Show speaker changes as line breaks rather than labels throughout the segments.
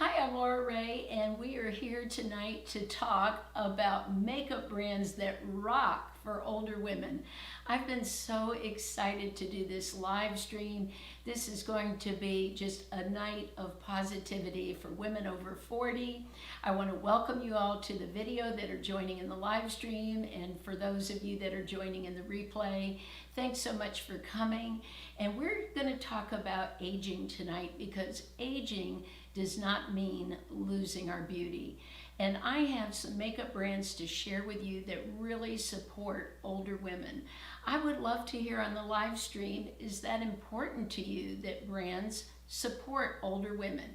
Hi, I'm Laura Ray, and we are here tonight to talk about makeup brands that rock for older women. I've been so excited to do this live stream. This is going to be just a night of positivity for women over 40. I want to welcome you all to the video that are joining in the live stream, and for those of you that are joining in the replay, thanks so much for coming. And we're going to talk about aging tonight because aging does not mean losing our beauty. And I have some makeup brands to share with you that really support older women. I would love to hear on the live stream, is that important to you that brands support older women?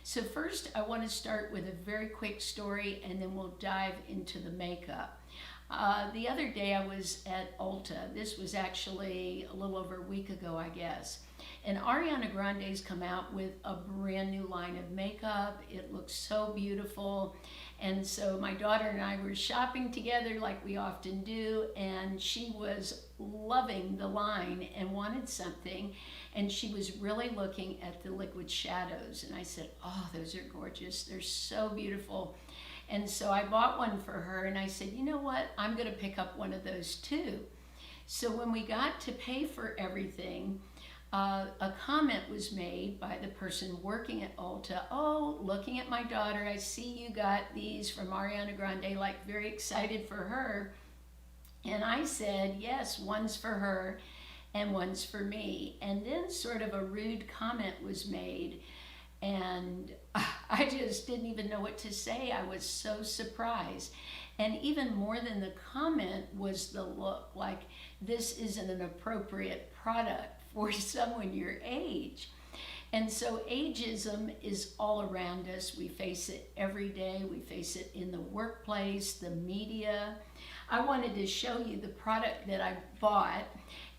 So first, I want to start with a very quick story and then we'll dive into the makeup. The other day I was at Ulta. This was actually a little over a week ago, I guess. And Ariana Grande's come out with a brand new line of makeup. It looks so beautiful. And so my daughter and I were shopping together like we often do, and she was loving the line and wanted something. And she was really looking at the liquid shadows. And I said, oh, those are gorgeous. They're so beautiful. And so I bought one for her and I said, you know what? I'm gonna pick up one of those too. So when we got to pay for everything, a comment was made by the person working at Ulta. Oh, looking at my daughter, I see you got these from Ariana Grande, like very excited for her. And I said, yes, one's for her and one's for me. And then sort of a rude comment was made. And I just didn't even know what to say. I was so surprised. And even more than the comment was the look, like this isn't an appropriate product for someone your age. And so ageism is all around us. We face it every day. We face it in the workplace, the media. I wanted to show you the product that I bought.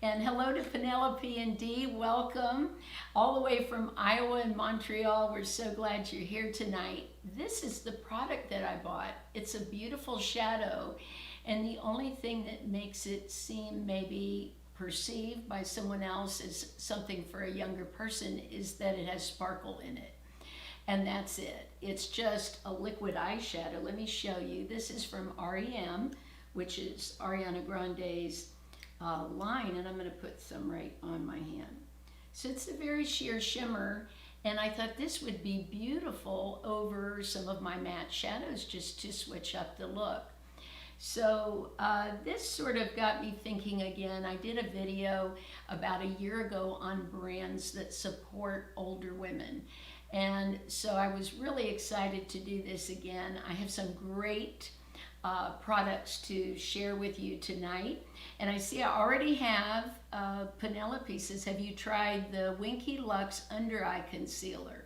And hello to Penelope and Dee, welcome. All the way from Iowa and Montreal, we're so glad you're here tonight. This is the product that I bought. It's a beautiful shadow, and the only thing that makes it seem maybe perceived by someone else as something for a younger person is that it has sparkle in it. And that's it. It's just a liquid eyeshadow. Let me show you. This is from REM, which is Ariana Grande's line, and I'm going to put some right on my hand. So it's a very sheer shimmer, and I thought this would be beautiful over some of my matte shadows just to switch up the look. So this sort of got me thinking again. I did a video about a year ago on brands that support older women. And so I was really excited to do this again. I have some great products to share with you tonight. And I see I already have, Penelope says, have you tried the Winky Luxe Under Eye Concealer?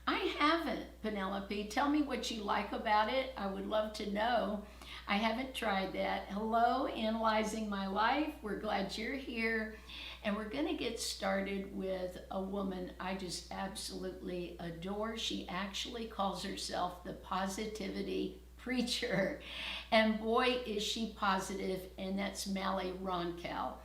I haven't, Penelope. Tell me what you like about it. I would love to know. I haven't tried that. Hello, Analyzing My Life. We're glad you're here. And we're gonna get started with a woman I just absolutely adore. She actually calls herself the Positivity Preacher. And boy, is she positive, and that's Mally Roncal.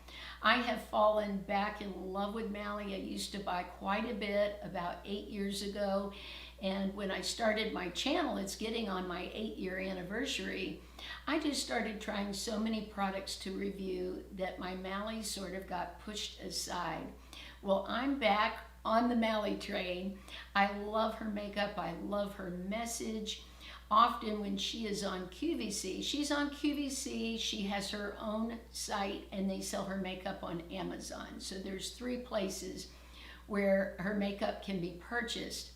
I have fallen back in love with Mally. I used to buy quite a bit about 8 years ago. And when I started my channel, it's getting on my 8-year anniversary, I just started trying so many products to review that my Mally sort of got pushed aside. Well, I'm back on the Mally train. I love her makeup. I love her message. Often when she is on QVC, she's on QVC, she has her own site, and they sell her makeup on Amazon. So there's 3 places where her makeup can be purchased.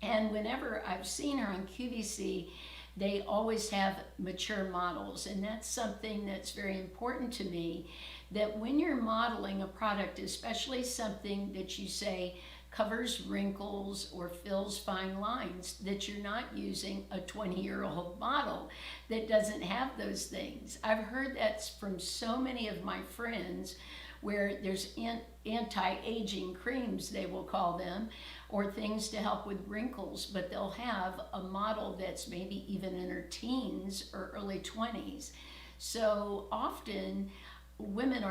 And whenever I've seen her on QVC, they always have mature models. And that's something that's very important to me, that when you're modeling a product, especially something that you say covers wrinkles or fills fine lines, that you're not using a 20-year-old model that doesn't have those things. I've heard that from so many of my friends, where there's anti-aging creams, they will call them, or things to help with wrinkles, but they'll have a model that's maybe even in her teens or early 20s. So often women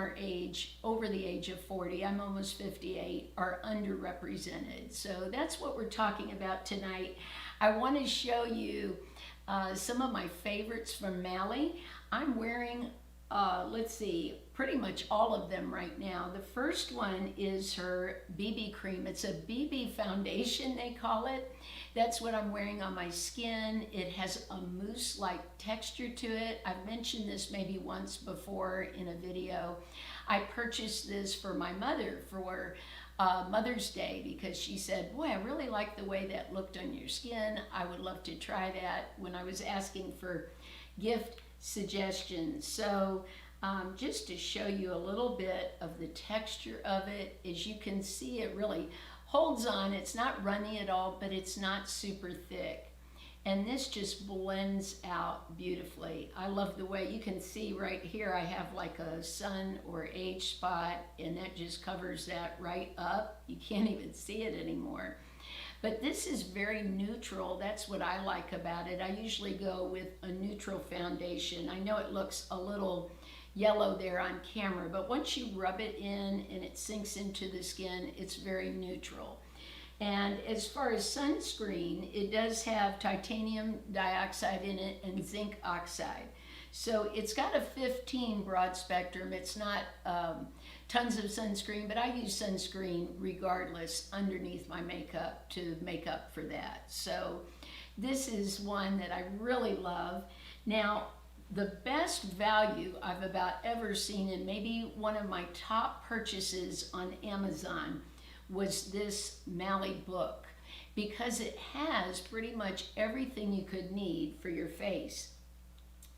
over the age of 40, I'm almost 58, are underrepresented. So that's what we're talking about tonight. I want to show you some of my favorites from Mally. I'm wearing, let's see, pretty much all of them right now. The first one is her BB cream. It's a BB foundation, they call it. That's what I'm wearing on my skin. It has a mousse-like texture to it. I've mentioned this maybe once before in a video. I purchased this for my mother for Mother's Day because she said, boy, I really like the way that looked on your skin. I would love to try that when I was asking for gift suggestions. So just to show you a little bit of the texture of it, as you can see, it really holds on. It's not runny at all, but it's not super thick. And this just blends out beautifully. I love the way you can see right here, I have like a sun or age spot, and that just covers that right up. You can't even see it anymore. But this is very neutral. That's what I like about it. I usually go with a neutral foundation. I know it looks a little yellow there on camera, but once you rub it in and it sinks into the skin, it's very neutral. And as far as sunscreen, it does have titanium dioxide in it and zinc oxide. So it's got a 15 broad spectrum. It's not tons of sunscreen, but I use sunscreen regardless underneath my makeup to make up for that. So this is one that I really love. Now, the best value I've about ever seen, and maybe one of my top purchases on Amazon, was this Mally book, because it has pretty much everything you could need for your face.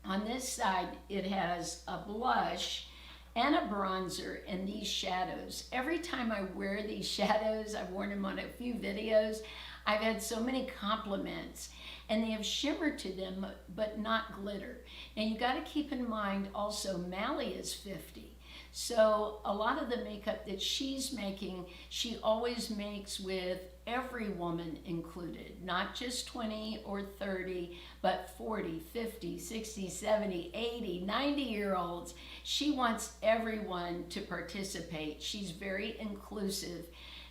On this side, it has a blush and a bronzer and these shadows. Every time I wear these shadows, I've worn them on a few videos, I've had so many compliments. And they have shimmer to them, but not glitter. And you gotta keep in mind also, Mally is 50. So a lot of the makeup that she's making, she always makes with every woman included, not just 20 or 30, but 40, 50, 60, 70, 80, 90-year-olds. She wants everyone to participate. She's very inclusive.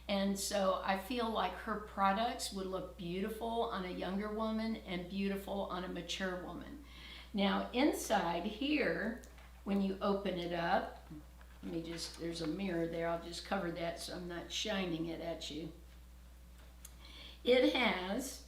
And so I feel like her products would look beautiful on a younger woman and beautiful on a mature woman. Now inside here, when you open it up, there's a mirror there, I'll just cover that so I'm not shining it at you. It has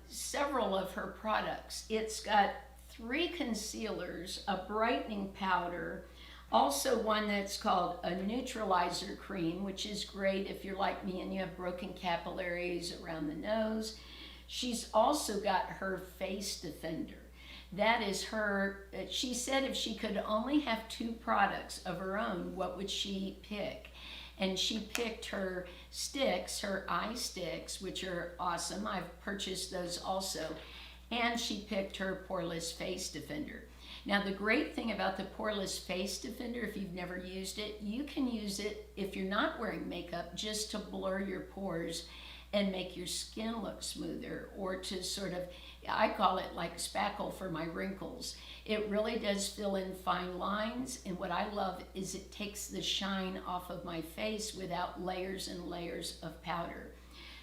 several of her products. It's got 3 concealers, a brightening powder, also one that's called a neutralizer cream, which is great if you're like me and you have broken capillaries around the nose. She's also got her face defender. That is her, she said if she could only have 2 products of her own, what would she pick? And she picked her sticks, her eye sticks, which are awesome. I've purchased those also. And she picked her poreless face defender. Now the great thing about the poreless face defender, if you've never used it, you can use it if you're not wearing makeup just to blur your pores and make your skin look smoother, or to sort of, I call it like spackle for my wrinkles. It really does fill in fine lines, and what I love is it takes the shine off of my face without layers and layers of powder.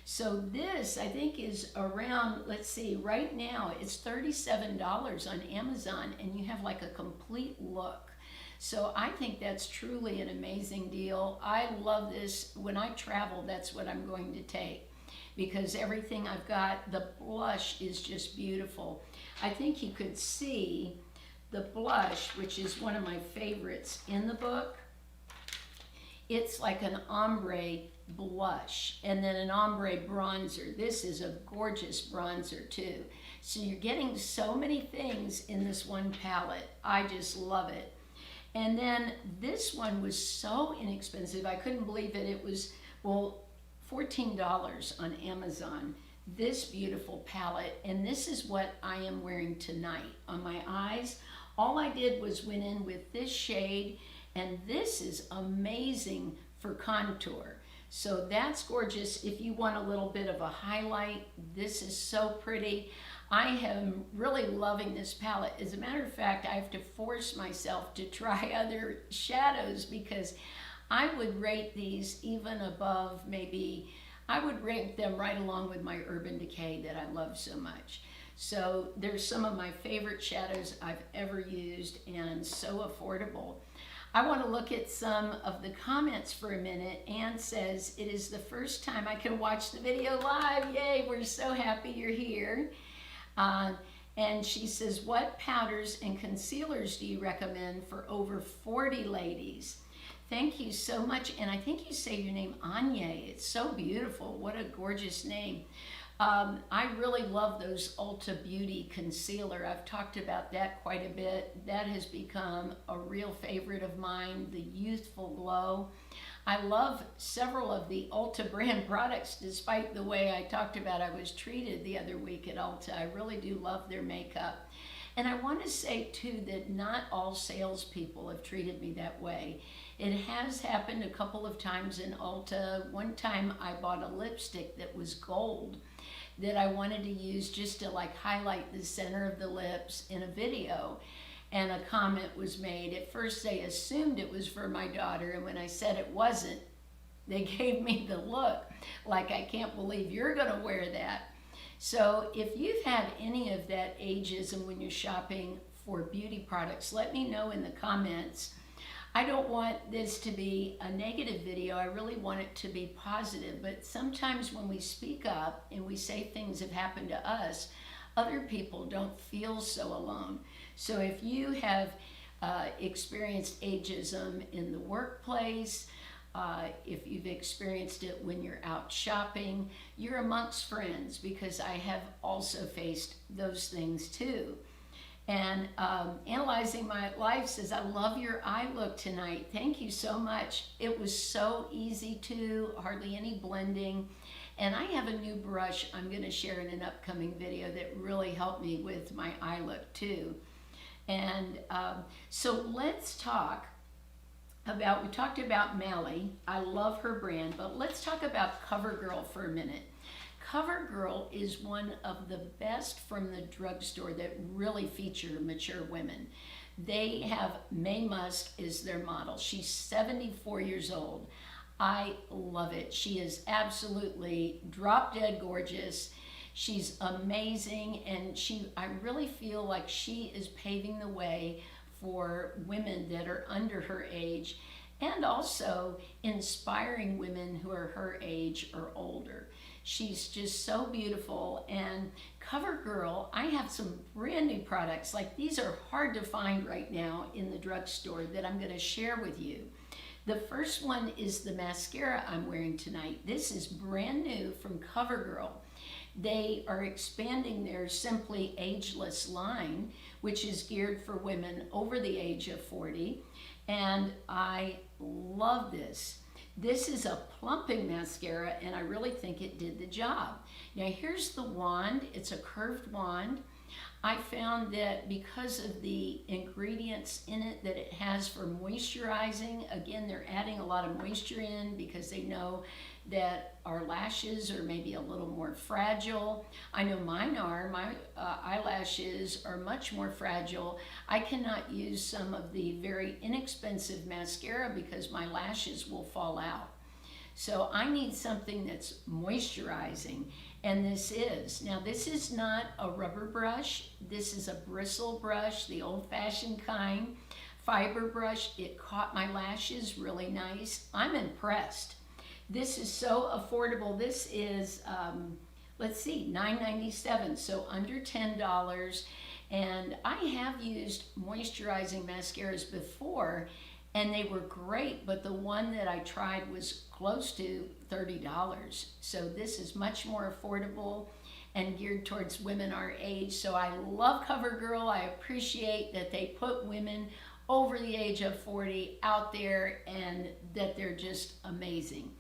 So this, I think, is around, let's see, right now it's $37 on Amazon, and you have like a complete look. So I think that's truly an amazing deal. I love this. When I travel, that's what I'm going to take, because everything I've got, the blush is just beautiful. I think you could see the blush, which is one of my favorites in the book. It's like an ombre blush and then an ombre bronzer. This is a gorgeous bronzer too. So you're getting so many things in this one palette. I just love it. And then this one was so inexpensive. I couldn't believe it. It was, well, $14 on Amazon. This beautiful palette, and this is what I am wearing tonight on my eyes. All I did was went in with this shade, and this is amazing for contour. So that's gorgeous. If you want a little bit of a highlight, this is so pretty. I am really loving this palette. As a matter of fact, I have to force myself to try other shadows because I would rate these even above maybe, I would rank them right along with my Urban Decay that I love so much. So there's some of my favorite shadows I've ever used and so affordable. I want to look at some of the comments for a minute. Anne says, it is the first time I can watch the video live. Yay, we're so happy you're here. And she says, what powders and concealers do you recommend for over 40 ladies? Thank you so much. And I think you say your name Anya. It's so beautiful. What a gorgeous name. I really love those Ulta Beauty concealer. I've talked about that quite a bit. That has become a real favorite of mine, the youthful glow. I love several of the Ulta brand products, despite the way I talked about I was treated the other week at Ulta. I really do love their makeup. And I want to say too that not all salespeople have treated me that way. It has happened a couple of times in Ulta. One time I bought a lipstick that was gold that I wanted to use just to like highlight the center of the lips in a video. And a comment was made. At first they assumed it was for my daughter, and when I said it wasn't, they gave me the look like, I can't believe you're gonna wear that. So if you've had any of that ageism when you're shopping for beauty products, let me know in the comments. I don't want this to be a negative video. I really want it to be positive. But sometimes when we speak up and we say things have happened to us, other people don't feel so alone. So if you have experienced ageism in the workplace, if you've experienced it when you're out shopping, you're amongst friends, because I have also faced those things too. And Analyzing My Life says, I love your eye look tonight. Thank you so much. It was so easy too, hardly any blending. And I have a new brush I'm going to share in an upcoming video that really helped me with my eye look too. And so let's talk about, we talked about Mally. I love her brand, but let's talk about CoverGirl for a minute. CoverGirl is one of the best from the drugstore that really feature mature women. They have Mae Musk as their model. She's 74 years old. I love it. She is absolutely drop dead gorgeous. She's amazing, and I really feel like she is paving the way for women that are under her age, and also inspiring women who are her age or older. She's just so beautiful. And CoverGirl, I have some brand new products. Like, these are hard to find right now in the drugstore that I'm going to share with you. The first one is the mascara I'm wearing tonight. This is brand new from CoverGirl. They are expanding their Simply Ageless line, which is geared for women over the age of 40. And I love this. This is a plumping mascara, and I really think it did the job. Now here's the wand. It's a curved wand. I found that because of the ingredients in it that it has for moisturizing, again, they're adding a lot of moisture in because they know that our lashes are maybe a little more fragile. I know mine are. My eyelashes are much more fragile. I cannot use some of the very inexpensive mascara because my lashes will fall out. So I need something that's moisturizing, and this is. Now this is not a rubber brush. This is a bristle brush, the old-fashioned kind. Fiber brush. It caught my lashes really nice. I'm impressed. This is so affordable. This is, let's see, $9.97, so under $10. And I have used moisturizing mascaras before, and they were great, but the one that I tried was close to $30. So this is much more affordable and geared towards women our age. So I love CoverGirl. I appreciate that they put women over the age of 40 out there, and that they're just amazing.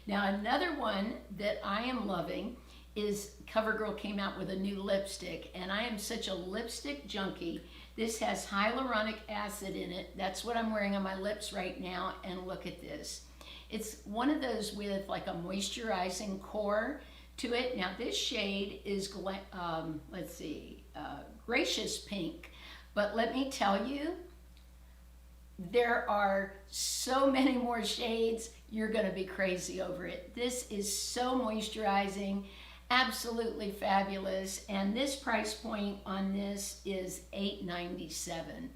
Now another one that I am loving is CoverGirl came out with a new lipstick, and I am such a lipstick junkie. This has hyaluronic acid in it. That's what I'm wearing on my lips right now, and look at this. It's one of those with like a moisturizing core to it. Now this shade is, let's see, Gracious Pink. But let me tell you, there are so many more shades, you're gonna be crazy over it. This is so moisturizing, absolutely fabulous. And this price point on this is $8.97.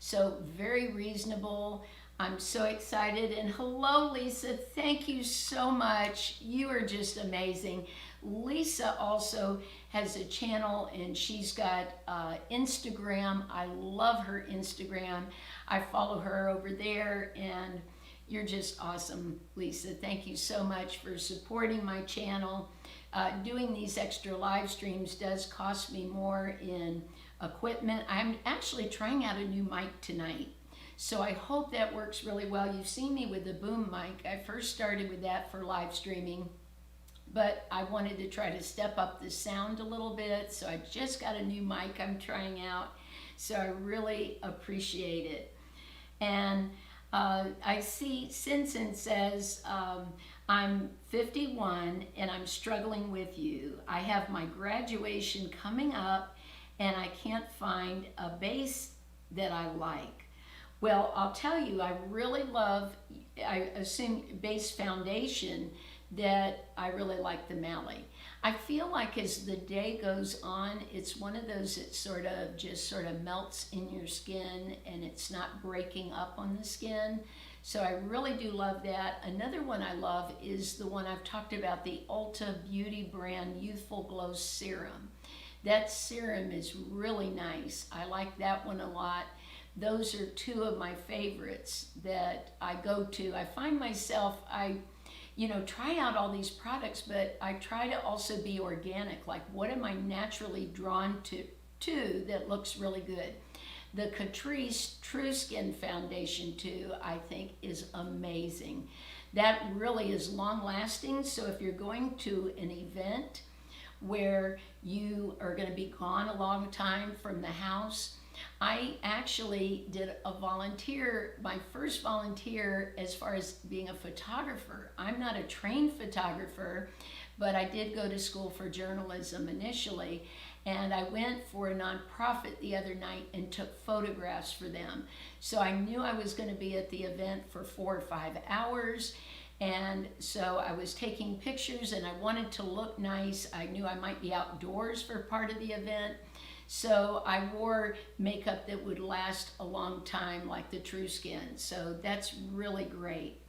So very reasonable. I'm so excited. And hello, Lisa. Thank you so much. You are just amazing. Lisa also has a channel and she's got Instagram. I love her Instagram. I follow her over there and you're just awesome, Lisa. Thank you so much for supporting my channel. Doing these extra live streams does cost me more in equipment. I'm actually trying out a new mic tonight. So I hope that works really well. You've seen me with the boom mic. I first started with that for live streaming, but I wanted to try to step up the sound a little bit. So I just got a new mic I'm trying out. So I really appreciate it. And I see Sinsen says, I'm 51 and I'm struggling with you. I have my graduation coming up and I can't find a base that I like. Well, I'll tell you, I really love, I assume base foundation, that I really like the Mally. I feel like as the day goes on, it's one of those that sort of melts in your skin and it's not breaking up on the skin. So I really do love that. Another one I love is the one I've talked about, the Ulta Beauty brand Youthful Glow Serum. That serum is really nice. I like that one a lot. Those are two of my favorites that I go to. I find myself, try out all these products, but I try to also be organic. Like, what am I naturally drawn to that looks really good? The Catrice True Skin Foundation too, I think is amazing. That really is long lasting. So if you're going to an event where you are going to be gone a long time from the house, I actually did a volunteer, my first volunteer as far as being a photographer. I'm not a trained photographer, but I did go to school for journalism initially. And I went for a nonprofit the other night and took photographs for them. So I knew I was going to be at the event for 4 or 5 hours. And so I was taking pictures and I wanted to look nice. I knew I might be outdoors for part of the event. So I wore makeup that would last a long time, like the True Skin. So that's really great.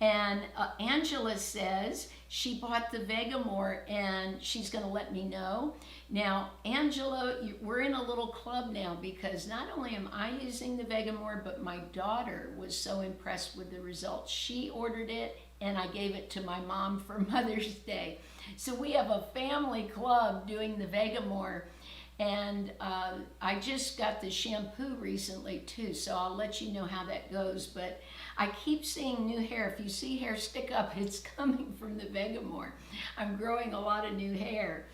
And Angela says she bought the Vegamore and she's going to let me know. Now, Angela, we're in a little club now because not only am I using the Vegamore, but my daughter was so impressed with the results. She ordered it and I gave it to my mom for Mother's Day. So we have a family club doing the Vegamore. And I just got the shampoo recently too, so I'll let you know how that goes. But I keep seeing new hair. If you see hair stick up, it's coming from the Vegamore. I'm growing a lot of new hair.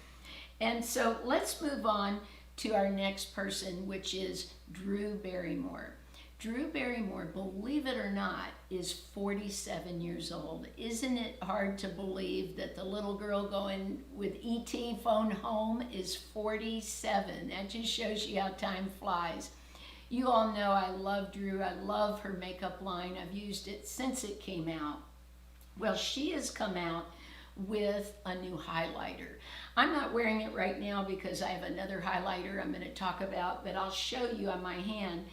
And so let's move on to our next person, which is Drew Barrymore. Drew Barrymore, believe it or not, is 47 years old. Isn't it hard to believe that the little girl going with ET phone home is 47? That just shows you how time flies. You all know I love Drew. I love her makeup line. I've used it since it came out. Well, she has come out with a new highlighter. I'm not wearing it right now because I have another highlighter I'm going to talk about, but I'll show you on my hand.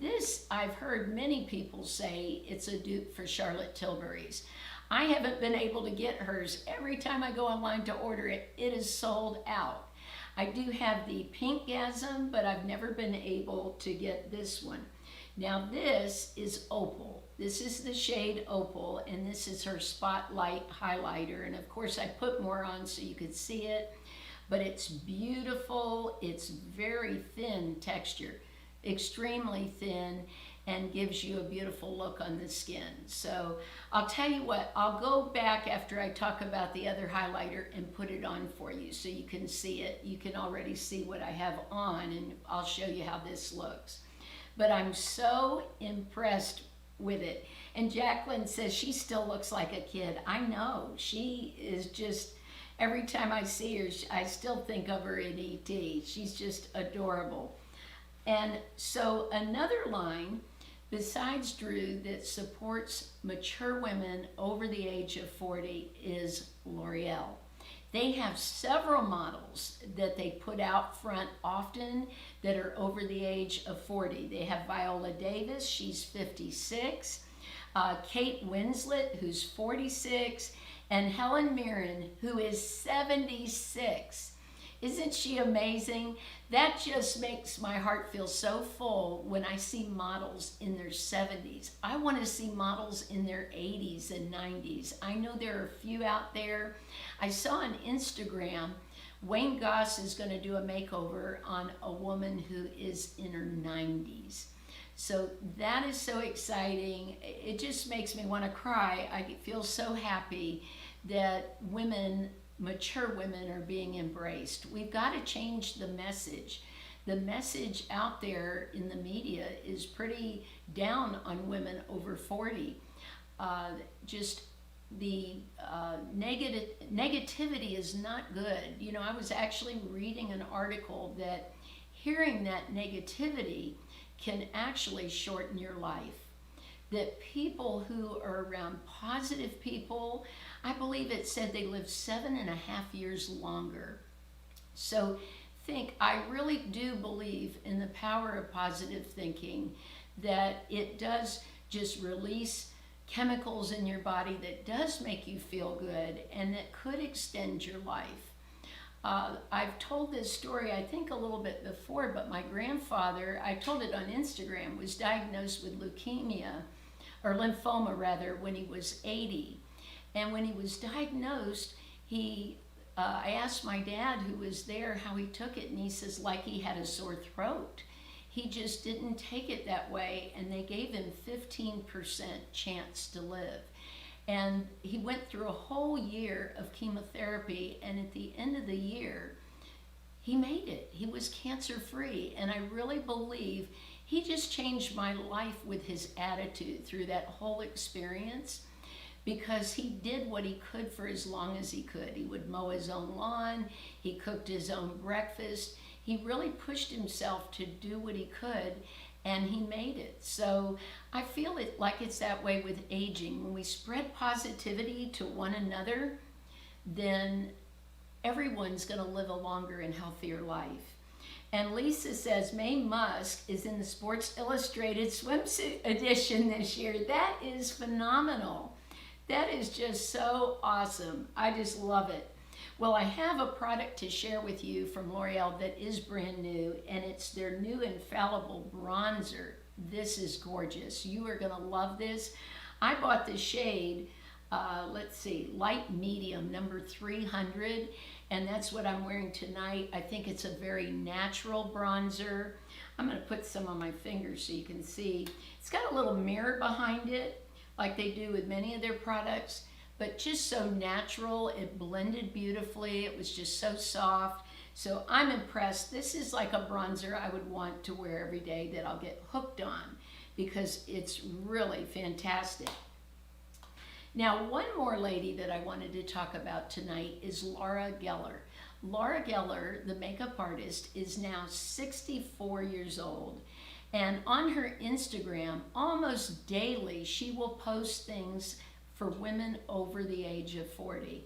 This, I've heard many people say it's a dupe for Charlotte Tilbury's. I haven't been able to get hers. Every time I go online to order it, it is sold out. I do have the Pinkgasm, but I've never been able to get this one. Now this is Opal. This is the shade Opal, and this is her Spotlight highlighter. And of course I put more on so you could see it, but it's beautiful. It's very thin texture. Extremely thin, and gives you a beautiful look on the skin. So I'll tell you what, I'll go back after I talk about the other highlighter and put it on for you so you can see it. You can already see what I have on, and I'll show you how this looks. But I'm so impressed with it. And Jacqueline says she still looks like a kid. I know, she is just, Every time I see her, I still think of her in E.T. She's just adorable. And so another line besides Drew that supports mature women over the age of 40 is L'Oreal. They have several models that they put out front often that are over the age of 40. They have Viola Davis, she's 56, Kate Winslet, who's 46, and Helen Mirren, who is 76. Isn't she amazing? That just makes my heart feel so full when I see models in their 70s. I want to see models in their 80s and 90s. I know there are a few out there. I saw on Instagram, Wayne Goss is going to do a makeover on a woman who is in her 90s. So that is so exciting. It just makes me want to cry. I feel so happy that women, mature women, are being embraced. We've got to change the message. The message out there in the media is pretty down on women over 40. Just the negativity is not good. You know, I was actually reading an article that hearing that negativity can actually shorten your life. That people who are around positive people, I believe it said they live 7.5 years longer. So I really do believe in the power of positive thinking, that it does just release chemicals in your body that does make you feel good and that could extend your life. I've told this story, I think, a little bit before, but my grandfather, I told it on Instagram, was diagnosed with leukemia, or lymphoma rather, when he was 80. And when he was diagnosed, I asked my dad, who was there, how he took it, and he says, like he had a sore throat. He just didn't take it that way, and they gave him 15% chance to live. And he went through a whole year of chemotherapy, and at the end of the year, he made it. He was cancer-free, and I really believe he just changed my life with his attitude through that whole experience, because he did what he could for as long as he could. He would mow his own lawn, he cooked his own breakfast, he really pushed himself to do what he could, and he made it. So I feel it like it's that way with aging. When we spread positivity to one another, then everyone's going to live a longer and healthier life. And Lisa says Mae Musk is in the Sports Illustrated swimsuit edition this year. That is phenomenal. That is just so awesome. I just love it. Well, I have a product to share with you from L'Oreal that is brand new, and it's their new Infallible bronzer. This is gorgeous. You are going to love this. I bought the shade, let's see, light medium, number 300, and that's what I'm wearing tonight. I think it's a very natural bronzer. I'm going to put some on my fingers so you can see. It's got a little mirror behind it, like they do with many of their products, but just so natural. It blended beautifully. It was just so soft. So I'm impressed. This is like a bronzer I would want to wear every day, that I'll get hooked on, because it's really fantastic. Now, one more lady that I wanted to talk about tonight is Laura Gellar. Laura Gellar, the makeup artist, is now 64 years old. And on her Instagram, almost daily, she will post things for women over the age of 40.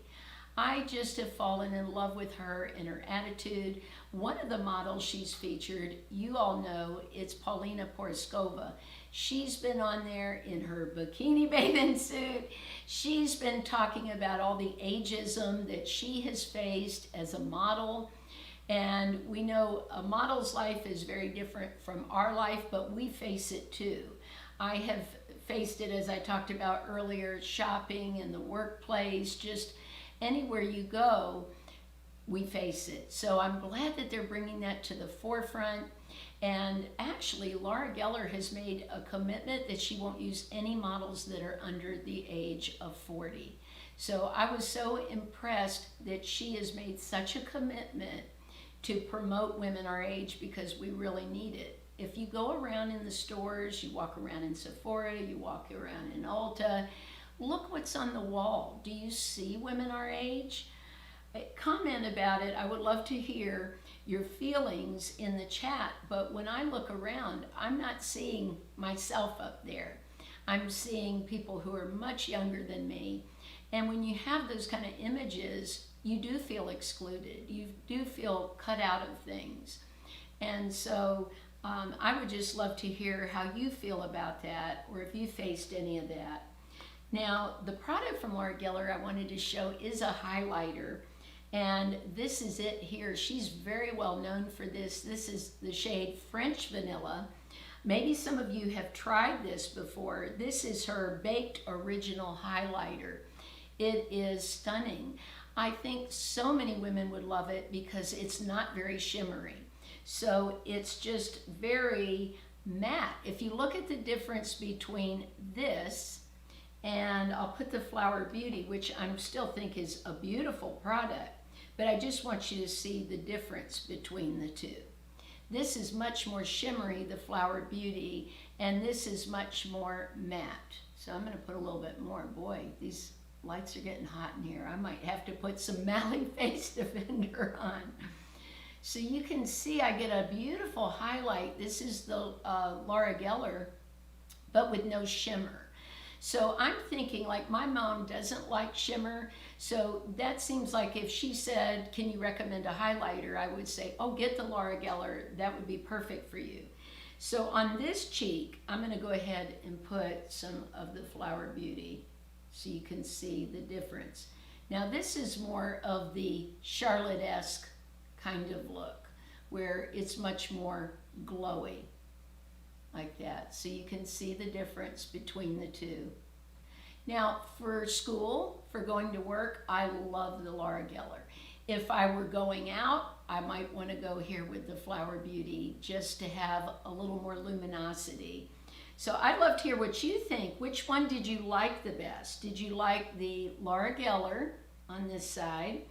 I just have fallen in love with her and her attitude. One of the models she's featured, you all know, it's Paulina Porskova. She's been on there in her bikini bathing suit. She's been talking about all the ageism that she has faced as a model. And we know a model's life is very different from our life, but we face it too. I have faced it, as I talked about earlier, shopping, in the workplace, just anywhere you go, we face it. So I'm glad that they're bringing that to the forefront. And actually, Laura Gellar has made a commitment that she won't use any models that are under the age of 40. So I was so impressed that she has made such a commitment to promote women our age, because we really need it. If you go around in the stores, you walk around in Sephora, you walk around in Ulta, look what's on the wall. Do you see women our age? comment about it. I would love to hear your feelings in the chat, but when I look around, I'm not seeing myself up there. I'm seeing people who are much younger than me. And when you have those kind of images, you do feel excluded. You do feel cut out of things. And so I would just love to hear how you feel about that, or if you faced any of that. Now, the product from Laura Gellar I wanted to show is a highlighter. And this is it here. She's very well known for this. This is the shade French Vanilla. Maybe some of you have tried this before. This is her Baked Original Highlighter. It is stunning. I think so many women would love it because it's not very shimmery. So it's just very matte. If you look at the difference between this and I'll put the Flower Beauty, which I still think is a beautiful product, but I just want you to see the difference between the two. This is much more shimmery, the Flower Beauty, and this is much more matte. So I'm gonna put a little bit more. Boy, these lights are getting hot in here. I might have to put some Mally Face Defender on. So you can see I get a beautiful highlight. This is the Laura Gellar, but with no shimmer. So I'm thinking, like, my mom doesn't like shimmer, so that seems like if she said, can you recommend a highlighter, I would say, oh, get the Laura Gellar, that would be perfect for you. So on this cheek, I'm gonna go ahead and put some of the Flower Beauty so you can see the difference. Now this is more of the Charlotte-esque kind of look, where it's much more glowy. Like that, so you can see the difference between the two. Now for school, for going to work, I love the Laura Gellar. If I were going out, I might want to go here with the Flower Beauty just to have a little more luminosity. So I'd love to hear what you think. Which one did you like the best? Did you like the Laura Gellar on this side?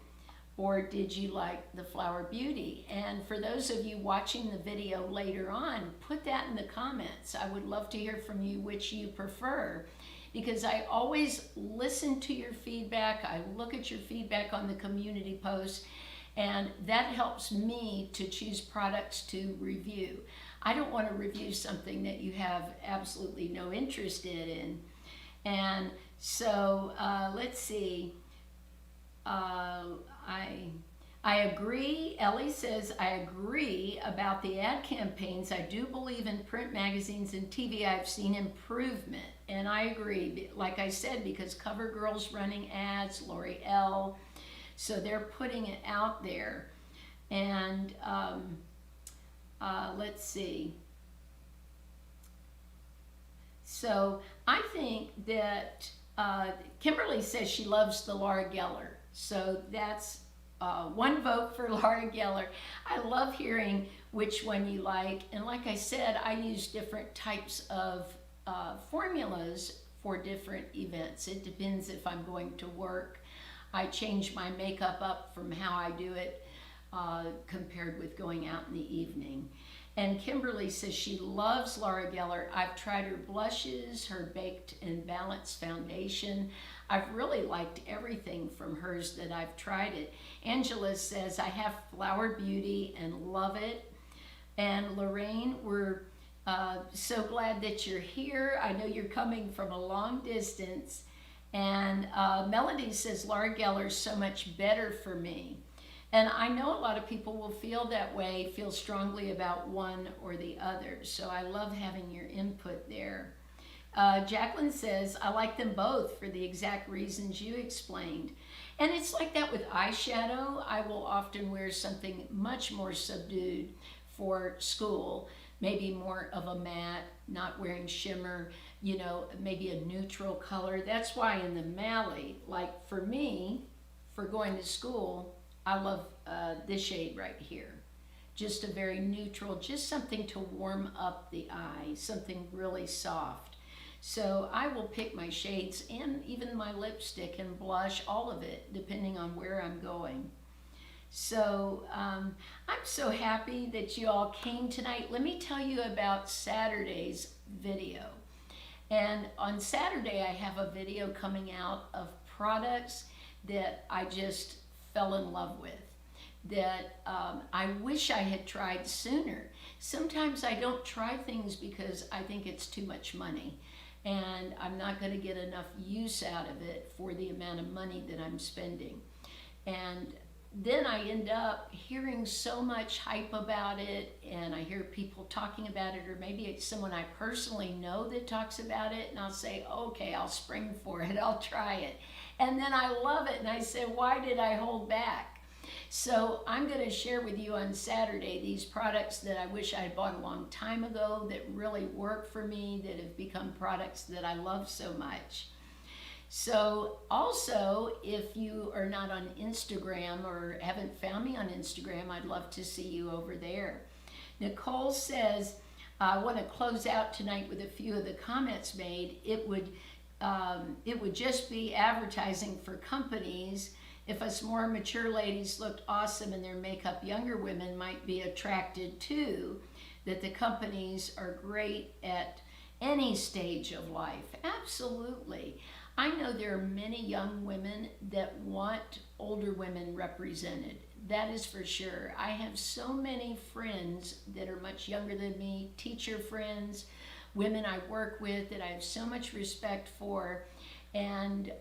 Or did you like the Flower Beauty? And for those of you watching the video later on, put that in the comments. I would love to hear from you which you prefer, because I always listen to your feedback. I look at your feedback on the community posts, and that helps me to choose products to review. I don't want to review something that you have absolutely no interest in. And so let's see. I agree. Ellie says, I agree about the ad campaigns. I do believe in print magazines and TV. I've seen improvement. And I agree, like I said, because CoverGirl's running ads, L'Oreal, so they're putting it out there. And let's see. So I think that Kimberly says she loves the Laura Gellar. So that's one vote for Laura Gellar. I love hearing which one you like. And like I said, I use different types of formulas for different events. It depends if I'm going to work. I change my makeup up from how I do it compared with going out in the evening. And Kimberly says she loves Laura Gellar. I've tried her blushes, her Baked and Balanced foundation. I've really liked everything from hers that I've tried it. Angela says, I have Flower Beauty and love it. And Lorraine, we're so glad that you're here. I know you're coming from a long distance. And Melody says, Laura Gellar is so much better for me. And I know a lot of people will feel that way, feel strongly about one or the other. So I love having your input there. Jacqueline says, I like them both for the exact reasons you explained. And it's like that with eyeshadow. I will often wear something much more subdued for school, maybe more of a matte, not wearing shimmer, you know, maybe a neutral color. That's why in the Mally, like for me, for going to school, I love this shade right here. Just a very neutral, just something to warm up the eye, something really soft. So I will pick my shades and even my lipstick and blush, all of it, depending on where I'm going. So I'm so happy that you all came tonight. Let me tell you about Saturday's video. And on Saturday, I have a video coming out of products that I just fell in love with, that I wish I had tried sooner. Sometimes I don't try things because I think it's too much money and I'm not going to get enough use out of it for the amount of money that I'm spending. And then I end up hearing so much hype about it, and I hear people talking about it, or maybe it's someone I personally know that talks about it, and I'll say, okay, I'll spring for it, I'll try it. And then I love it, and I say, why did I hold back? So I'm going to share with you on Saturday these products that I wish I had bought a long time ago that really work for me, that have become products that I love so much. So also, if you are not on Instagram or haven't found me on Instagram, I'd love to see you over there. Nicole says, I want to close out tonight with a few of the comments made. It would just be advertising for companies. If us more mature ladies looked awesome in their makeup, younger women might be attracted to, that the companies are great at any stage of life. Absolutely. I know there are many young women that want older women represented. That is for sure. I have so many friends that are much younger than me, teacher friends, women I work with that I have so much respect for, and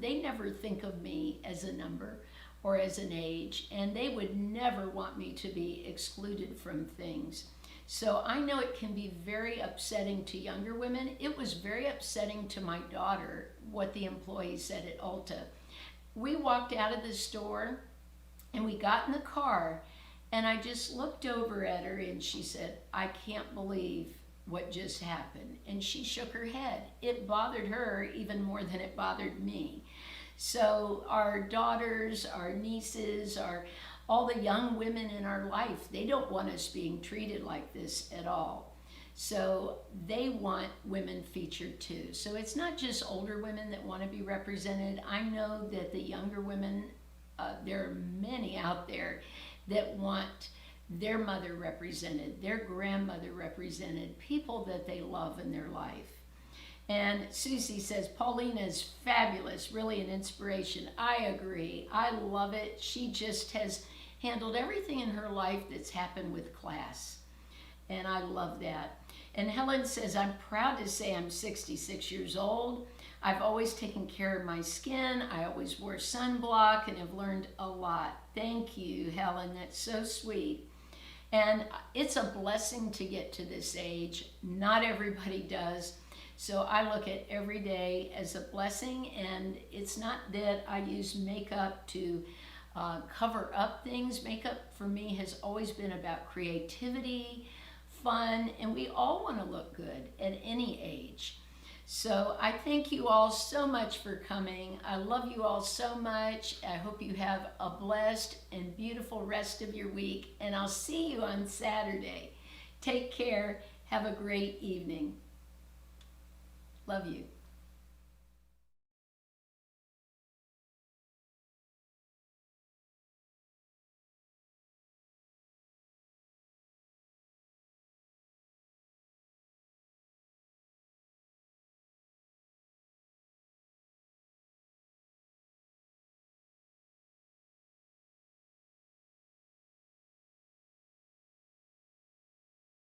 they never think of me as a number or as an age, and they would never want me to be excluded from things. So I know it can be very upsetting to younger women. It was very upsetting to my daughter what the employee said at Ulta. We walked out of the store and we got in the car, and I just looked over at her and she said, I can't believe what just happened. And she shook her head. It bothered her even more than it bothered me. So our daughters, our nieces, all the young women in our life, they don't want us being treated like this at all. So they want women featured too. So it's not just older women that want to be represented. I know that the younger women, there are many out there that want their mother represented, their grandmother represented, people that they love in their life. And Susie says, Paulina is fabulous, really an inspiration. I agree. I love it. She just has handled everything in her life that's happened with class. And I love that. And Helen says, I'm proud to say I'm 66 years old. I've always taken care of my skin. I always wore sunblock and have learned a lot. Thank you, Helen. That's so sweet. And it's a blessing to get to this age. Not everybody does. So I look at every day as a blessing, and it's not that I use makeup to cover up things. Makeup for me has always been about creativity, fun, and we all want to look good at any age. So I thank you all so much for coming. I love you all so much. I hope you have a blessed and beautiful rest of your week, and I'll see you on Saturday. Take care. Have a great evening. Love you.